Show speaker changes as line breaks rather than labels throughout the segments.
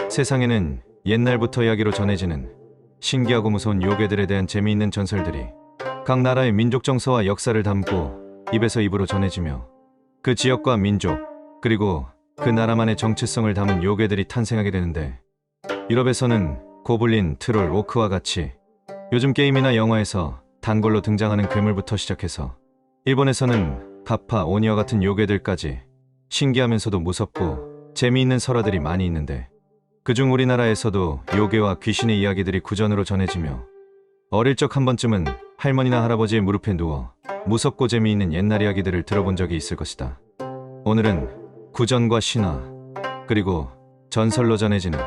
세상에는 옛날부터 이야기로 전해지는 신기하고 무서운 요괴들에 대한 재미있는 전설들이 각 나라의 민족 정서와 역사를 담고 입에서 입으로 전해지며 그 지역과 민족 그리고 그 나라만의 정체성을 담은 요괴들이 탄생하게 되는데, 유럽에서는 고블린, 트롤, 오크와 같이 요즘 게임이나 영화에서 단골로 등장하는 괴물부터 시작해서 일본에서는 가파, 오니와 같은 요괴들까지 신기하면서도 무섭고 재미있는 설화들이 많이 있는데, 그중 우리나라에서도 요괴와 귀신의 이야기들이 구전으로 전해지며 어릴 적 한 번쯤은 할머니나 할아버지의 무릎에 누워 무섭고 재미있는 옛날 이야기들을 들어본 적이 있을 것이다. 오늘은 구전과 신화 그리고 전설로 전해지는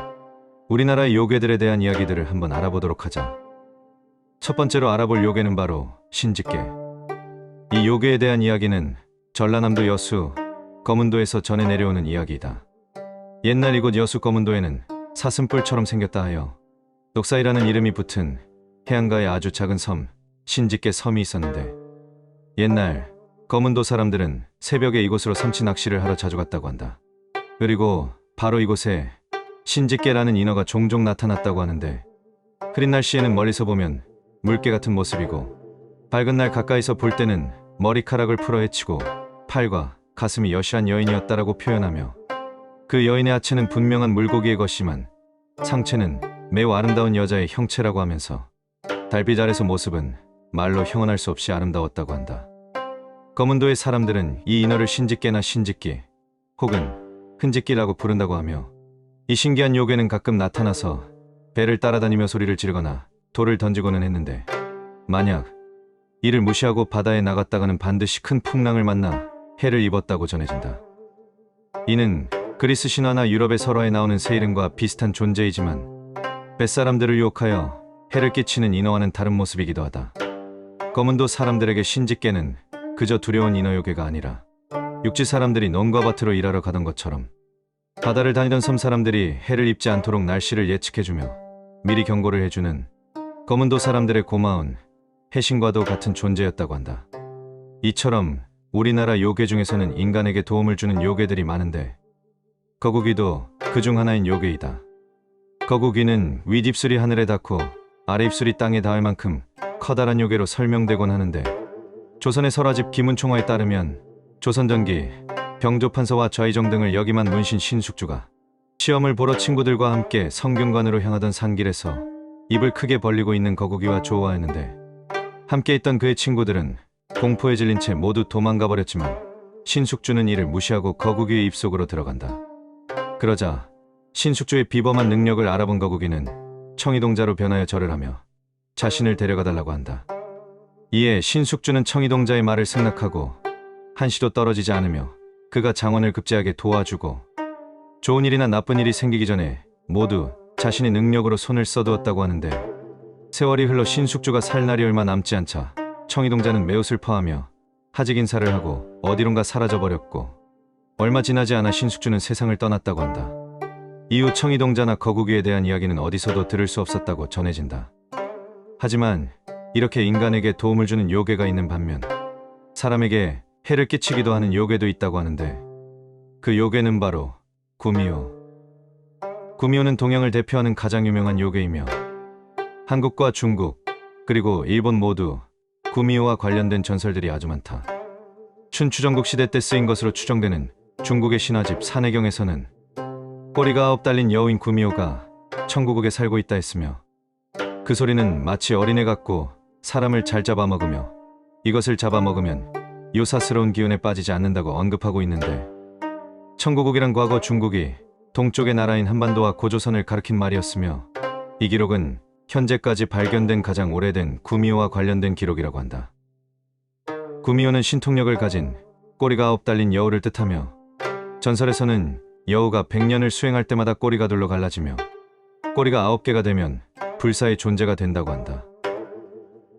우리나라의 요괴들에 대한 이야기들을 한번 알아보도록 하자. 첫 번째로 알아볼 요괴는 바로 신짓개. 이 요괴에 대한 이야기는 전라남도 여수 거문도에서 전해 내려오는 이야기이다. 옛날 이곳 여수 거문도에는 사슴뿔처럼 생겼다 하여 녹사이라는 이름이 붙은 해안가의 아주 작은 섬, 신짓개 섬이 있었는데, 옛날 거문도 사람들은 새벽에 이곳으로 삼치 낚시를 하러 자주 갔다고 한다. 그리고 바로 이곳에 신짓개라는 인어가 종종 나타났다고 하는데, 흐린 날씨에는 멀리서 보면 물개 같은 모습이고, 밝은 날 가까이서 볼 때는 머리카락을 풀어 헤치고 팔과 가슴이 여실한 여인이었다라고 표현하며, 그 여인의 하체는 분명한 물고기의 것이지만 상체는 매우 아름다운 여자의 형체라고 하면서 달빛 아래서 모습은 말로 형언할 수 없이 아름다웠다고 한다. 거문도의 사람들은 이 인어를 신짓개나 신짓기 혹은 흔짓기라고 부른다고 하며, 이 신기한 요괴는 가끔 나타나서 배를 따라다니며 소리를 지르거나 돌을 던지고는 했는데, 만약 이를 무시하고 바다에 나갔다가는 반드시 큰 풍랑을 만나 해를 입었다고 전해진다. 이는 그리스 신화나 유럽의 설화에 나오는 새 이름과 비슷한 존재이지만 뱃사람들을 유혹하여 해를 끼치는 인어와는 다른 모습이기도 하다. 거문도 사람들에게 신짓개는 그저 두려운 인어 요괴가 아니라 육지 사람들이 논과 밭으로 일하러 가던 것처럼 바다를 다니던 섬 사람들이 해를 입지 않도록 날씨를 예측해주며 미리 경고를 해주는 거문도 사람들의 고마운 해신과도 같은 존재였다고 한다. 이처럼 우리나라 요괴 중에서는 인간에게 도움을 주는 요괴들이 많은데, 거북이도 그중 하나인 요괴이다. 거북이는 윗입술이 하늘에 닿고 아래입술이 땅에 닿을 만큼 커다란 요괴로 설명되곤 하는데, 조선의 설화집 김은총화에 따르면 조선전기 병조판서와 좌의정 등을 역임한 문신 신숙주가 시험을 보러 친구들과 함께 성균관으로 향하던 산길에서 입을 크게 벌리고 있는 거북이와 조화했는데, 함께 있던 그의 친구들은 공포에 질린 채 모두 도망가 버렸지만 신숙주는 이를 무시하고 거북이의 입속으로 들어간다. 그러자 신숙주의 비범한 능력을 알아본 거북이는 청이동자로 변하여 절을 하며 자신을 데려가 달라고 한다. 이에 신숙주는 청이동자의 말을 승낙하고 한시도 떨어지지 않으며 그가 장원을 급제하게 도와주고, 좋은 일이나 나쁜 일이 생기기 전에 모두 자신의 능력으로 손을 써두었다고 하는데, 세월이 흘러 신숙주가 살 날이 얼마 남지 않자 청이동자는 매우 슬퍼하며 하직 인사를 하고 어디론가 사라져버렸고, 얼마 지나지 않아 신숙주는 세상을 떠났다고 한다. 이후 청이동자나 거북이에 대한 이야기는 어디서도 들을 수 없었다고 전해진다. 하지만 이렇게 인간에게 도움을 주는 요괴가 있는 반면 사람에게 해를 끼치기도 하는 요괴도 있다고 하는데, 그 요괴는 바로 구미호. 구미호는 동양을 대표하는 가장 유명한 요괴이며, 한국과 중국 그리고 일본 모두 구미호와 관련된 전설들이 아주 많다. 춘추전국 시대 때 쓰인 것으로 추정되는 중국의 신화집 산해경에서는 꼬리가 9 달린 여우인 구미호가 천고국에 살고 있다 했으며, 그 소리는 마치 어린애 같고 사람을 잘 잡아먹으며 이것을 잡아먹으면 요사스러운 기운에 빠지지 않는다고 언급하고 있는데, 천고국이란 과거 중국이 동쪽의 나라인 한반도와 고조선을 가리킨 말이었으며, 이 기록은 현재까지 발견된 가장 오래된 구미호와 관련된 기록이라고 한다. 구미호는 신통력을 가진 꼬리가 9 달린 여우를 뜻하며, 전설에서는 여우가 100년을 수행할 때마다 꼬리가 둘로 갈라지며 꼬리가 9개가 되면 불사의 존재가 된다고 한다.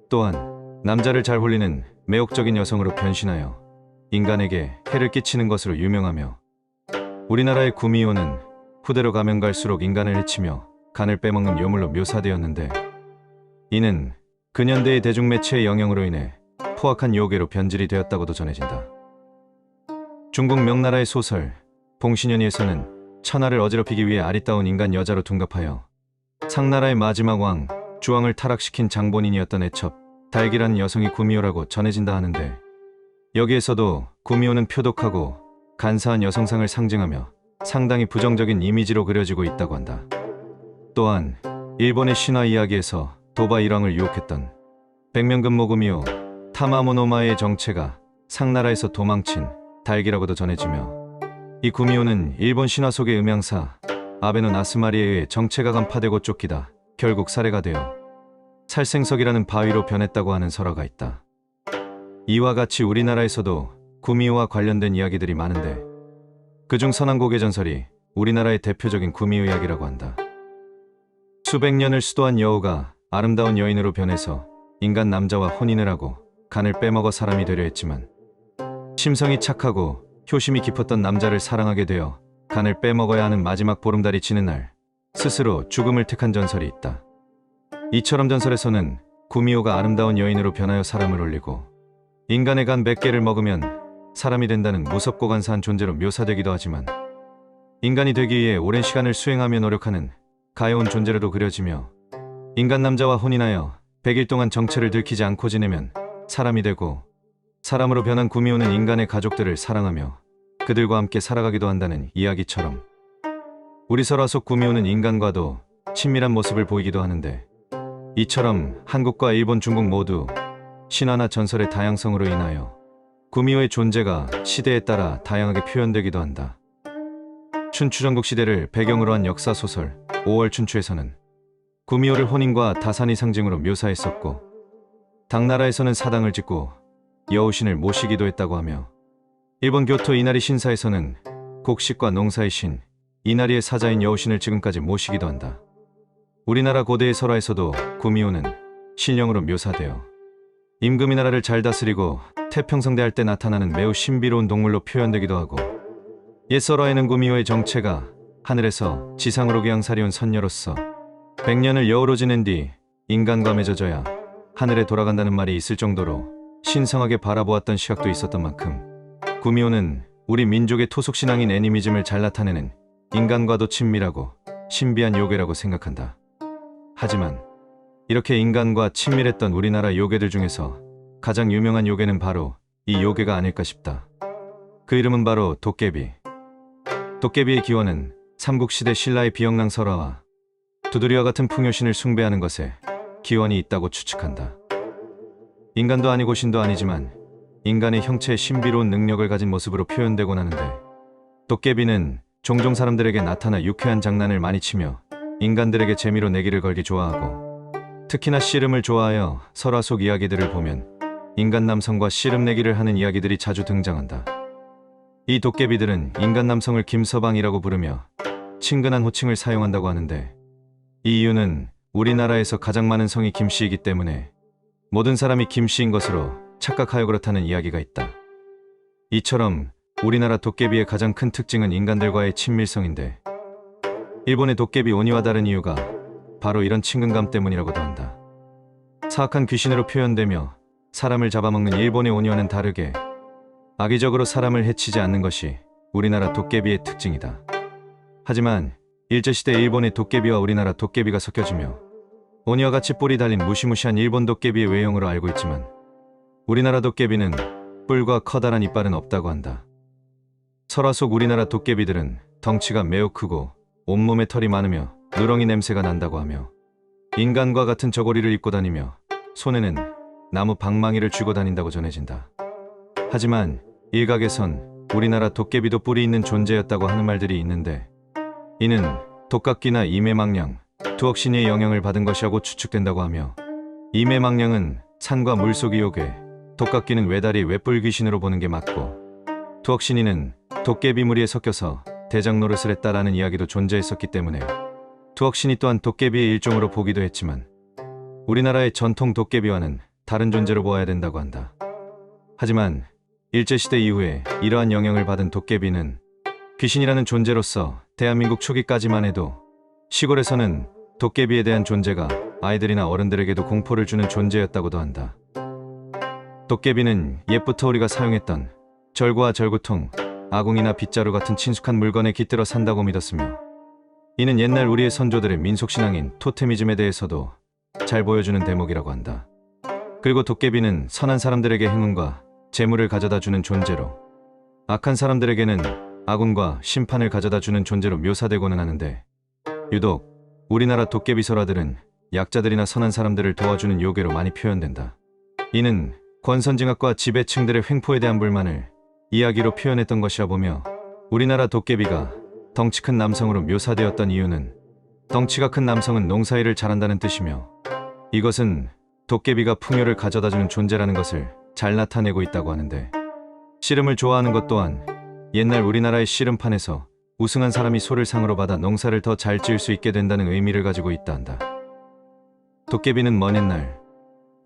또한 남자를 잘 홀리는 매혹적인 여성으로 변신하여 인간에게 해를 끼치는 것으로 유명하며, 우리나라의 구미호는 후대로 가면 갈수록 인간을 해치며 간을 빼먹는 요물로 묘사되었는데, 이는 근현대의 대중매체의 영향으로 인해 포악한 요괴로 변질이 되었다고도 전해진다. 중국 명나라의 소설 봉신연이에서는 천하를 어지럽히기 위해 아리따운 인간 여자로 둔갑하여 상나라의 마지막 왕 주왕을 타락시킨 장본인이었던 애첩 달기라는 여성이 구미호라고 전해진다 하는데, 여기에서도 구미호는 표독하고 간사한 여성상을 상징하며 상당히 부정적인 이미지로 그려지고 있다고 한다. 또한 일본의 신화 이야기에서 도바 일왕을 유혹했던 백면금모 구미호 타마모노마의 정체가 상나라에서 도망친 달기라고도 전해지며, 이 구미호는 일본 신화 속의 음향사 아베노 나스마리에 의해 정체가 간파되고 쫓기다 결국 살해가 되어 살생석이라는 바위로 변했다고 하는 설화가 있다. 이와 같이 우리나라에서도 구미호와 관련된 이야기들이 많은데, 그중 선왕고개 전설이 우리나라의 대표적인 구미호 이야기라고 한다. 수백 년을 수도한 여우가 아름다운 여인으로 변해서 인간 남자와 혼인을 하고 간을 빼먹어 사람이 되려 했지만, 심성이 착하고 효심이 깊었던 남자를 사랑하게 되어 간을 빼먹어야 하는 마지막 보름달이 지는 날 스스로 죽음을 택한 전설이 있다. 이처럼 전설에서는 구미호가 아름다운 여인으로 변하여 사람을 올리고 인간의 간 몇 개를 먹으면 사람이 된다는 무섭고 간사한 존재로 묘사되기도 하지만, 인간이 되기 위해 오랜 시간을 수행하며 노력하는 가여운 존재로도 그려지며, 인간 남자와 혼인하여 100일 동안 정체를 들키지 않고 지내면 사람이 되고, 사람으로 변한 구미호는 인간의 가족들을 사랑하며 그들과 함께 살아가기도 한다는 이야기처럼, 우리 설화 속 구미호는 인간과도 친밀한 모습을 보이기도 하는데, 이처럼 한국과 일본, 중국 모두 신화나 전설의 다양성으로 인하여 구미호의 존재가 시대에 따라 다양하게 표현되기도 한다. 춘추전국 시대를 배경으로 한 역사소설 5월 춘추에서는 구미호를 혼인과 다산이 상징으로 묘사했었고, 당나라에서는 사당을 짓고 여우신을 모시기도 했다고 하며, 일본 교토 이나리 신사에서는 곡식과 농사의 신 이나리의 사자인 여우신을 지금까지 모시기도 한다. 우리나라 고대의 설화에서도 구미호는 신령으로 묘사되어 임금이 나라를 잘 다스리고 태평성대할 때 나타나는 매우 신비로운 동물로 표현되기도 하고, 옛 설화에는 구미호의 정체가 하늘에서 지상으로 귀양살이 온 선녀로서 100년을 여우로 지낸 뒤 인간과 맺어져야 하늘에 돌아간다는 말이 있을 정도로 신성하게 바라보았던 시각도 있었던 만큼, 구미호는 우리 민족의 토속신앙인 애니미즘을 잘 나타내는 인간과도 친밀하고 신비한 요괴라고 생각한다. 하지만 이렇게 인간과 친밀했던 우리나라 요괴들 중에서 가장 유명한 요괴는 바로 이 요괴가 아닐까 싶다. 그 이름은 바로 도깨비. 도깨비의 기원은 삼국시대 신라의 비영랑 설화와 두드리와 같은 풍요신을 숭배하는 것에 기원이 있다고 추측한다. 인간도 아니고 신도 아니지만 인간의 형체의 신비로운 능력을 가진 모습으로 표현되곤 하는데, 도깨비는 종종 사람들에게 나타나 유쾌한 장난을 많이 치며 인간들에게 재미로 내기를 걸기 좋아하고, 특히나 씨름을 좋아하여 설화 속 이야기들을 보면 인간 남성과 씨름 내기를 하는 이야기들이 자주 등장한다. 이 도깨비들은 인간 남성을 김서방이라고 부르며 친근한 호칭을 사용한다고 하는데, 이 이유는 우리나라에서 가장 많은 성이 김씨이기 때문에 모든 사람이 김씨인 것으로 착각하여 그렇다는 이야기가 있다. 이처럼 우리나라 도깨비의 가장 큰 특징은 인간들과의 친밀성인데, 일본의 도깨비 오니와 다른 이유가 바로 이런 친근감 때문이라고도 한다. 사악한 귀신으로 표현되며 사람을 잡아먹는 일본의 오니와는 다르게 악의적으로 사람을 해치지 않는 것이 우리나라 도깨비의 특징이다. 하지만 일제시대 일본의 도깨비와 우리나라 도깨비가 섞여지며 오니와 같이 뿔이 달린 무시무시한 일본 도깨비의 외형으로 알고 있지만, 우리나라 도깨비는 뿔과 커다란 이빨은 없다고 한다. 설화 속 우리나라 도깨비들은 덩치가 매우 크고 온몸에 털이 많으며 누렁이 냄새가 난다고 하며, 인간과 같은 저고리를 입고 다니며 손에는 나무 방망이를 쥐고 다닌다고 전해진다. 하지만 일각에선 우리나라 도깨비도 뿔이 있는 존재였다고 하는 말들이 있는데, 이는 독각귀나 이매망령, 두억신이의 영향을 받은 것이라고 추측된다고 하며, 이매망령은 산과 물속의 요괴, 독각귀는 외다리 외뿔 귀신으로 보는 게 맞고, 두억신이는 도깨비 무리에 섞여서 대장 노릇을 했다라는 이야기도 존재했었기 때문에 두억신이 또한 도깨비의 일종으로 보기도 했지만, 우리나라의 전통 도깨비와는 다른 존재로 보아야 된다고 한다. 하지만 일제시대 이후에 이러한 영향을 받은 도깨비는 귀신이라는 존재로서 대한민국 초기까지만 해도 시골에서는 도깨비에 대한 존재가 아이들이나 어른들에게도 공포를 주는 존재였다고도 한다. 도깨비는 옛부터 우리가 사용했던 절구와 절구통, 아궁이나 빗자루 같은 친숙한 물건에 깃들어 산다고 믿었으며, 이는 옛날 우리의 선조들의 민속신앙인 토테미즘에 대해서도 잘 보여주는 대목이라고 한다. 그리고 도깨비는 선한 사람들에게 행운과 재물을 가져다 주는 존재로, 악한 사람들에게는 아군과 심판을 가져다 주는 존재로 묘사되고는 하는데, 유독 우리나라 도깨비 설화들은 약자들이나 선한 사람들을 도와주는 요괴로 많이 표현된다. 이는 권선징악과 지배층들의 횡포에 대한 불만을 이야기로 표현했던 것이라 보며, 우리나라 도깨비가 덩치 큰 남성으로 묘사되었던 이유는 덩치가 큰 남성은 농사일을 잘한다는 뜻이며, 이것은 도깨비가 풍요를 가져다주는 존재라는 것을 잘 나타내고 있다고 하는데, 씨름을 좋아하는 것 또한 옛날 우리나라의 씨름판에서 우승한 사람이 소를 상으로 받아 농사를 더 잘 지을 수 있게 된다는 의미를 가지고 있다 한다. 도깨비는 먼 옛날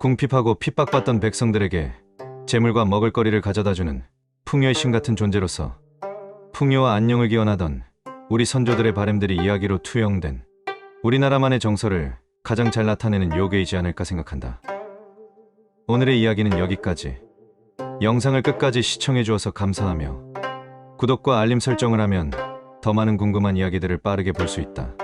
궁핍하고 핍박받던 백성들에게 재물과 먹을거리를 가져다주는 풍요의 신 같은 존재로서 풍요와 안녕을 기원하던 우리 선조들의 바램들이 이야기로 투영된 우리나라만의 정서를 가장 잘 나타내는 요괴이지 않을까 생각한다. 오늘의 이야기는 여기까지. 영상을 끝까지 시청해 주어서 감사하며 구독과 알림 설정을 하면 더 많은 궁금한 이야기들을 빠르게 볼 수 있다.